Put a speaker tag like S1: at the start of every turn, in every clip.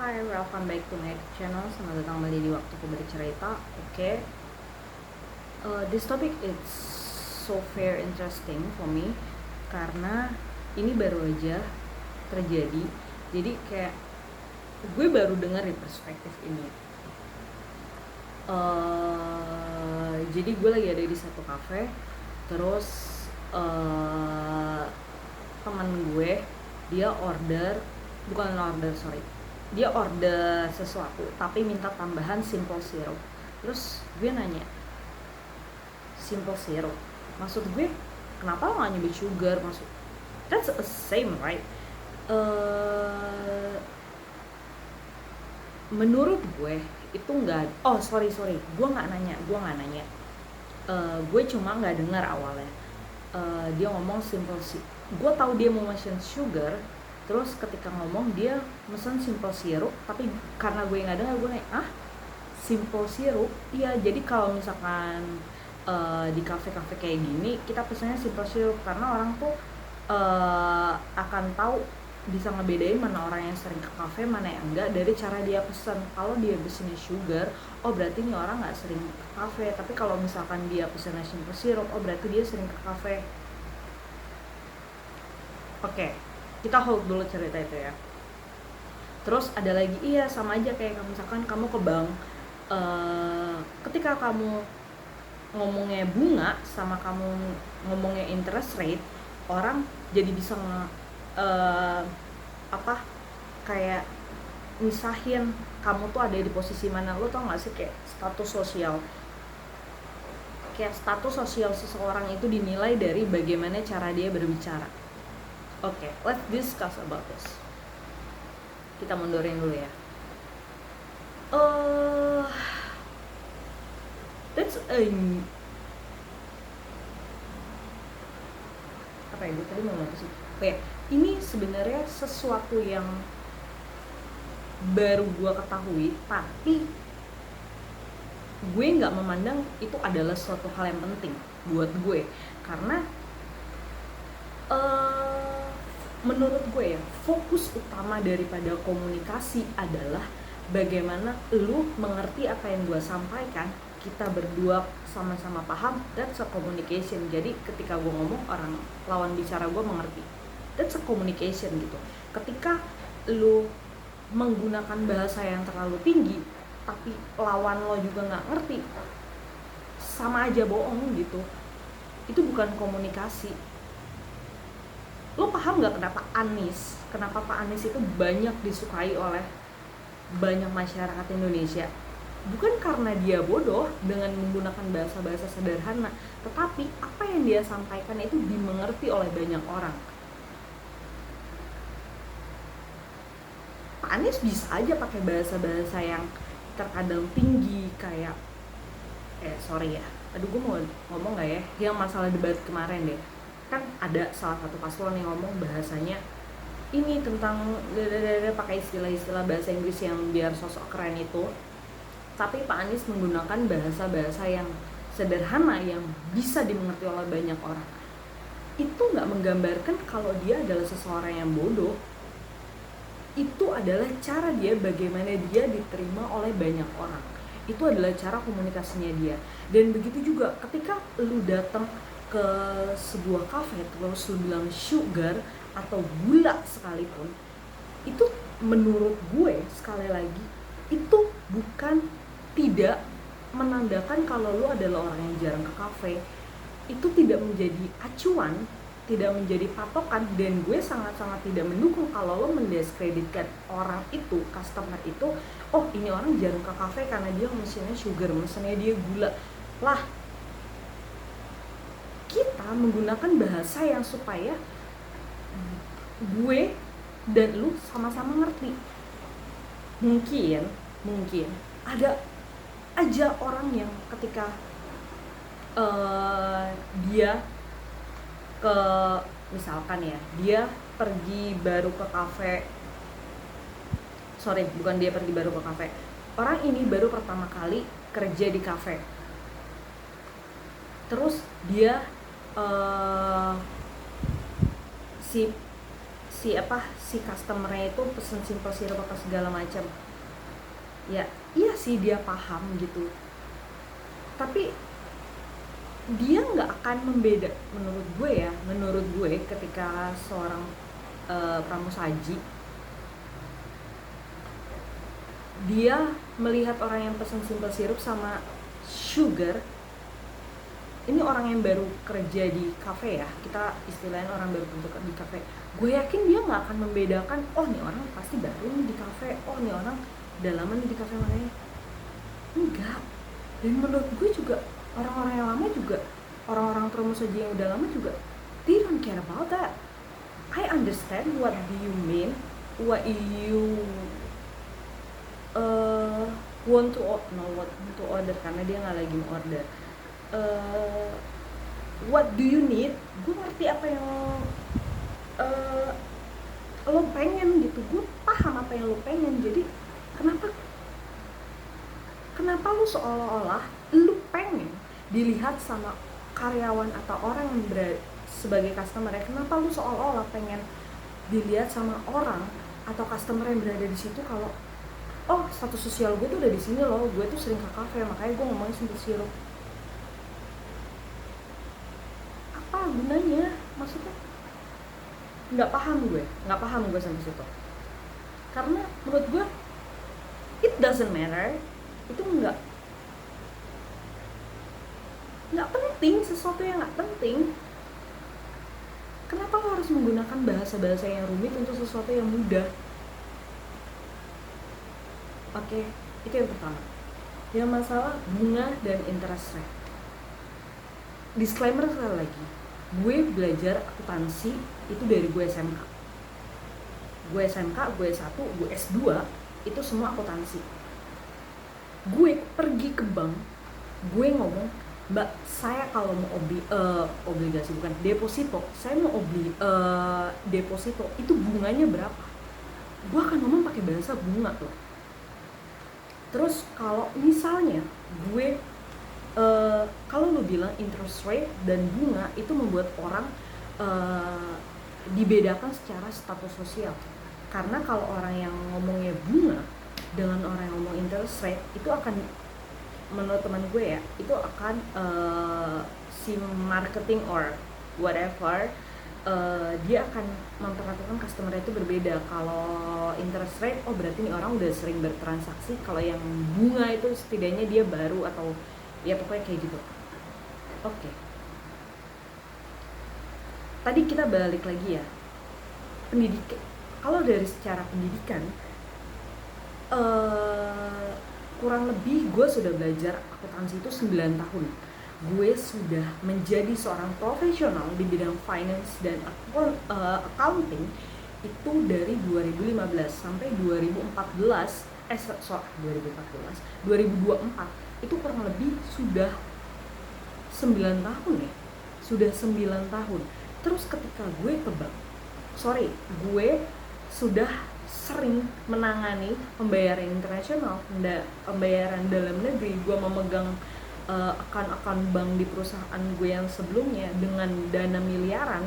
S1: Hi, welcome back to my channel. Selamat datang kembali di Waktuku Bercerita. This topic is so very interesting for me karena ini baru aja terjadi. Jadi kayak gue baru dengar di perspektif ini. Jadi gue lagi ada di satu cafe, terus teman gue dia order sesuatu tapi minta tambahan simple syrup. Terus gue nanya, simple syrup maksud gue kenapa lo gak nyebut sugar? Maksud that's the same, right? Menurut gue itu nggak, sorry gue nggak nanya. Gue cuma nggak dengar awalnya. Dia ngomong simple syrup, gue tahu dia mau mention sugar. Terus ketika ngomong dia mesen simple syrup, tapi karena gue nggak dengar, gue nanya, simple syrup? Iya, jadi kalau misalkan di kafe-kafe kayak gini kita pesannya simple syrup karena orang tuh akan tahu, bisa ngebedain mana orang yang sering ke kafe mana yang enggak dari cara dia pesen. Kalau dia pesennya sugar, oh berarti ini orang nggak sering ke kafe. Tapi kalau misalkan dia pesennya simple syrup, oh berarti dia sering ke kafe. Oke, kita hold dulu cerita itu ya. Terus ada lagi, iya sama aja kayak misalkan kamu ke bank, ketika kamu ngomongnya bunga sama kamu ngomongnya interest rate, orang jadi bisa kayak misahin kamu tuh ada di posisi mana. Lo tau gak sih kayak status sosial seseorang itu dinilai dari bagaimana cara dia berbicara. Oke, let's discuss about this. Kita mundurin dulu ya. That's apa ya, gue tadi mau ngomong sih. Oke, ini sebenarnya sesuatu yang baru gue ketahui, tapi gue nggak memandang itu adalah suatu hal yang penting buat gue karena menurut gue ya, fokus utama daripada komunikasi adalah bagaimana lu mengerti apa yang gue sampaikan. Kita berdua sama-sama paham, that's a communication. Jadi ketika gue ngomong, orang lawan bicara gue mengerti, that's a communication gitu. Ketika lu menggunakan bahasa yang terlalu tinggi tapi lawan lo juga nggak ngerti, sama aja bohong gitu. Itu bukan komunikasi. Lo paham nggak kenapa Pak Anies itu banyak disukai oleh banyak masyarakat Indonesia? Bukan karena dia bodoh dengan menggunakan bahasa-bahasa sederhana, tetapi apa yang dia sampaikan itu dimengerti oleh banyak orang. Pak Anies bisa aja pakai bahasa-bahasa yang terkadang tinggi kayak gue mau ngomong nggak ya, yang masalah debat kemarin deh, kan ada salah satu paslon yang ngomong bahasanya ini tentang pakai istilah-istilah bahasa Inggris yang biar sosok keren itu, tapi Pak Anies menggunakan bahasa-bahasa yang sederhana yang bisa dimengerti oleh banyak orang. Itu nggak menggambarkan kalau dia adalah seseorang yang bodoh. Itu adalah cara dia, bagaimana dia diterima oleh banyak orang. Itu adalah cara komunikasinya dia. Dan begitu juga ketika lu datang ke sebuah kafe terus lu bilang sugar atau gula sekalipun, itu menurut gue sekali lagi itu bukan tidak menandakan kalau lu adalah orang yang jarang ke kafe. Itu tidak menjadi acuan, tidak menjadi patokan, dan gue sangat-sangat tidak mendukung kalau lo mendiskreditkan orang itu, customer itu, oh ini orang jarang ke kafe karena dia mesennya sugar, mesennya dia gula. Lah, kita menggunakan bahasa yang supaya gue dan lu sama-sama ngerti. Mungkin ada aja orang yang ketika dia ke, misalkan ya, dia pergi baru ke kafe, orang ini baru pertama kali kerja di kafe, terus dia si customernya itu pesen simple sirup apa segala macam, ya iya sih dia paham gitu, tapi dia nggak akan membeda menurut gue ketika seorang pramusaji dia melihat orang yang pesen simple sirup sama sugar. Ini orang yang baru kerja di kafe ya, kita istilahnya orang baru kerja di kafe. Gue yakin dia nggak akan membedakan, oh nih orang pasti baru nih di kafe, oh nih orang udah lama nih di kafe makanya. Enggak. Dan menurut gue juga orang-orang yang lama juga, orang-orang pramusaji yang udah lama juga, they don't care about that. I understand what do you mean, what you want to order, karena dia nggak lagi order. What do you need? Gue ngerti apa yang lo pengen gitu, gue paham apa yang lo pengen. Jadi kenapa lo seolah-olah lo pengen dilihat sama karyawan atau orang yang sebagai customer, kenapa lo seolah-olah pengen dilihat sama orang atau customer yang berada di situ kalau oh status sosial gue tuh udah di sini loh, gue tuh sering ke kafe makanya gue ngomongin simple sirup. Apa gunanya? Maksudnya nggak paham gue sampai situ. Karena menurut gue it doesn't matter, itu nggak penting, sesuatu yang nggak penting. Kenapa lo harus menggunakan bahasa-bahasa yang rumit untuk sesuatu yang mudah? Oke, itu yang pertama. Yang masalah bunga dan interest rate. Disclaimer sekali lagi, gue belajar akuntansi itu dari gue SMK. Gue SMK, gue S1, gue S2, itu semua akuntansi. Gue pergi ke bank, gue ngomong, Mbak, saya kalau mau obligasi, bukan deposito, saya mau deposito, itu bunganya berapa? Gue akan ngomong pakai bahasa bunga loh. Terus kalau misalnya gue kalau lu bilang interest rate dan bunga itu membuat orang dibedakan secara status sosial. Karena kalau orang yang ngomongnya bunga dengan orang yang ngomong interest rate itu akan, menurut teman gue ya, itu akan si marketing or whatever dia akan memperlakukan customer itu berbeda. Kalau interest rate, oh berarti nih orang udah sering bertransaksi. Kalau yang bunga itu setidaknya dia baru, atau ya pokoknya kayak gitu. Oke. Tadi kita balik lagi ya, pendidikan. Kalau dari secara pendidikan, kurang lebih gue sudah belajar akuntansi itu 9 tahun. Gue sudah menjadi seorang profesional di bidang finance dan accounting itu dari 2015 sampai 2024 itu kurang lebih sudah 9 tahun ya. Sudah 9 tahun. Terus ketika gue ke bank, gue sudah sering menangani pembayaran internasional, pembayaran dalam negeri. Gue memegang akun bank di perusahaan gue yang sebelumnya dengan dana miliaran.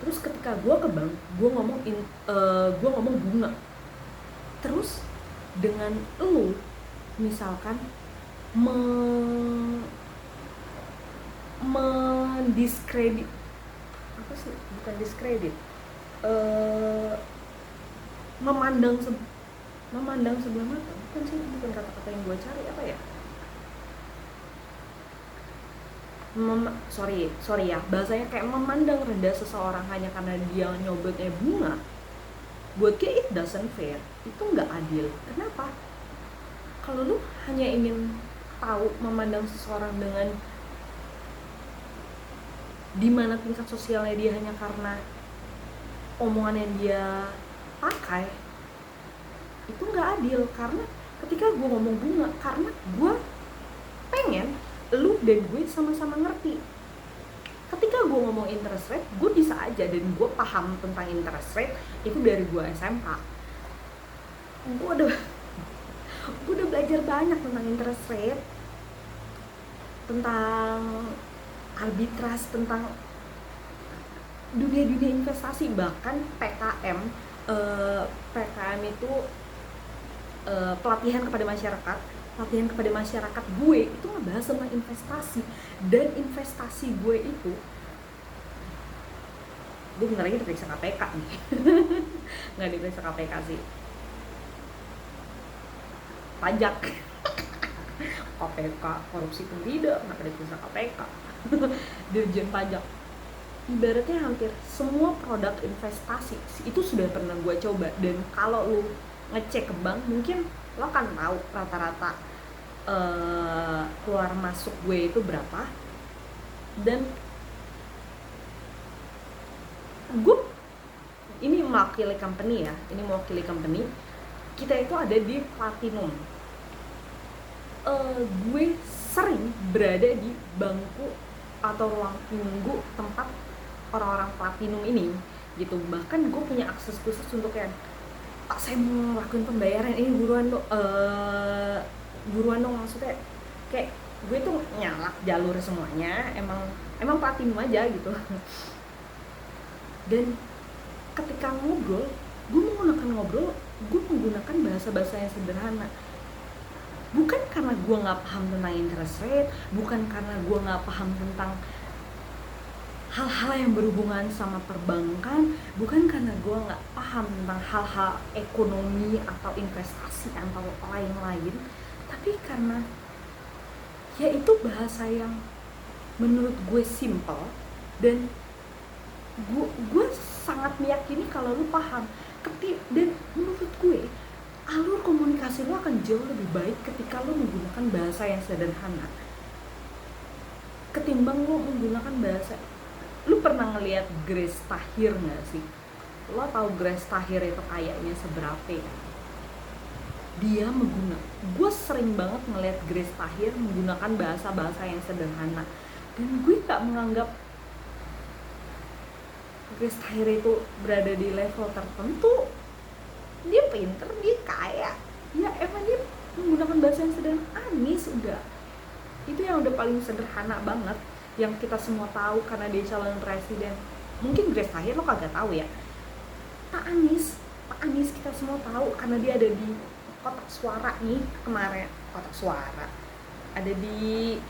S1: Terus ketika gue ke bank, gue ngomong bunga. Terus dengan lu misalkan mendiskredit, apa sih, bukan diskredit, memandang sebelah mata, bukan kata-kata yang gue cari, apa ya, sorry ya, bahasanya kayak memandang rendah seseorang hanya karena dia nyobotnya bunga. Buat gue it doesn't fair, itu nggak adil. Kenapa? Kalau lu hanya ingin tahu memandang seseorang dengan dimana tingkat sosialnya dia hanya karena omongan yang dia pakai, itu nggak adil. Karena ketika gue ngomong bunga, karena gue pengen lu dan gue sama-sama ngerti. Ketika gue ngomong interest rate, gue bisa aja, dan gue paham tentang interest rate itu dari gue SMK. Gue udah belajar banyak tentang interest rate, tentang arbitrase, tentang dunia investasi, bahkan PKM. PKM itu pelatihan kepada masyarakat gue itu ngebahas tentang investasi. Dan investasi gue itu, gue bentar lagi diperiksa KPK nih. Nggak diperiksa KPK sih, pajak. KPK korupsi pun tidak, kenapa diperiksa KPK? Dirjen pajak. Ibaratnya hampir semua produk investasi itu sudah pernah gue coba. Dan kalau lu ngecek ke bank, mungkin lo kan tahu rata-rata keluar masuk gue itu berapa. Dan gue ini mewakili company ya, kita itu ada di platinum. Gue sering berada di bangku atau ruang tunggu tempat orang-orang platinum ini gitu. Bahkan gue punya akses khusus untuk yang, Pak saya mau lakuin pembayaran ini, buruan dong, maksudnya kayak gue tuh nyalak jalur semuanya, emang platinum aja gitu. Dan ketika ngobrol, gue menggunakan bahasa-bahasa yang sederhana. Bukan karena gue nggak paham tentang interest rate, bukan karena gue nggak paham tentang hal-hal yang berhubungan sama perbankan, bukan karena gue nggak paham tentang hal-hal ekonomi atau investasi atau lain-lain, tapi karena ya itu bahasa yang menurut gue simple. Dan gue sangat meyakini kalau lu paham. Dan menurut gue alur komunikasi lu akan jauh lebih baik ketika lu menggunakan bahasa yang sederhana ketimbang lu menggunakan bahasa. Lu pernah ngelihat Grace Tahir nggak sih? Lo tahu Grace Tahir itu kayaknya seberapa ya? Gue sering banget ngelihat Grace Tahir menggunakan bahasa-bahasa yang sederhana. Dan gue gak menganggap Grace Tahir itu berada di level tertentu. Dia pinter, dia kaya, ya emang dia menggunakan bahasa yang sederhana. Anies udah, itu yang udah paling sederhana banget, yang kita semua tahu karena dia calon presiden. Mungkin Grace Tahir lo kagak tahu ya. Pak Anies kita semua tahu karena dia ada di kotak suara nih kemarin. Kotak suara ada di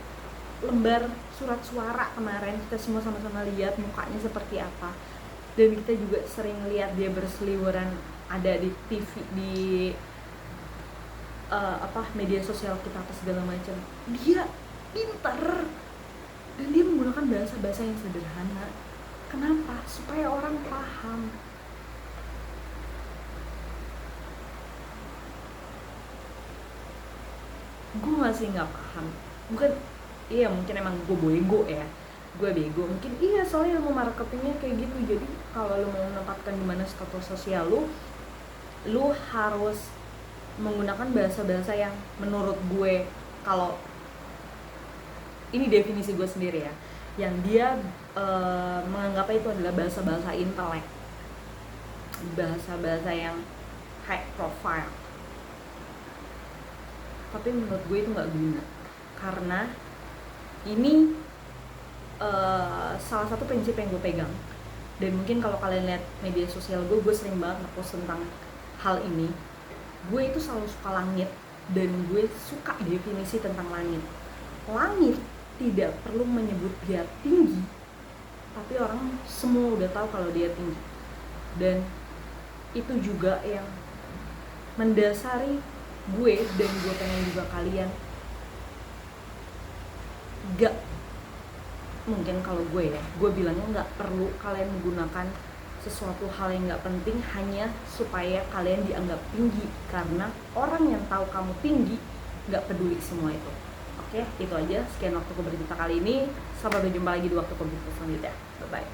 S1: lembar surat suara kemarin, kita semua sama-sama lihat mukanya seperti apa. Dan kita juga sering lihat dia berseliweran ada di TV, di media sosial kita apa segala macam. Dia pintar dan dia menggunakan bahasa-bahasa yang sederhana. Kenapa? Supaya orang paham. Gue masih nggak paham. Bukan, iya mungkin emang gue bego ya. Gue bego mungkin, iya soalnya ilmu marketingnya kayak gitu. Jadi kalau lu mau menempatkan di mana status sosial lu harus menggunakan bahasa-bahasa yang menurut gue, kalau ini definisi gue sendiri ya, yang dia menganggapnya itu adalah bahasa-bahasa intelek, bahasa-bahasa yang high profile. Tapi menurut gue itu nggak guna, karena ini salah satu prinsip yang gue pegang. Dan mungkin kalau kalian lihat media sosial gue sering banget nge-post tentang hal ini. Gue itu selalu suka langit, dan gue suka definisi tentang langit. Langit tidak perlu menyebut dia tinggi, tapi orang semua udah tahu kalau dia tinggi. Dan itu juga yang mendasari gue, dan gue pengen juga kalian gak, mungkin kalau gue ya, gue bilangnya gak perlu kalian menggunakan sesuatu hal yang gak penting hanya supaya kalian dianggap tinggi, karena orang yang tahu kamu tinggi gak peduli semua itu. Oke, itu aja. Sekian waktu bercerita kali ini. Sampai berjumpa lagi di waktu bercerita selanjutnya. Bye-bye.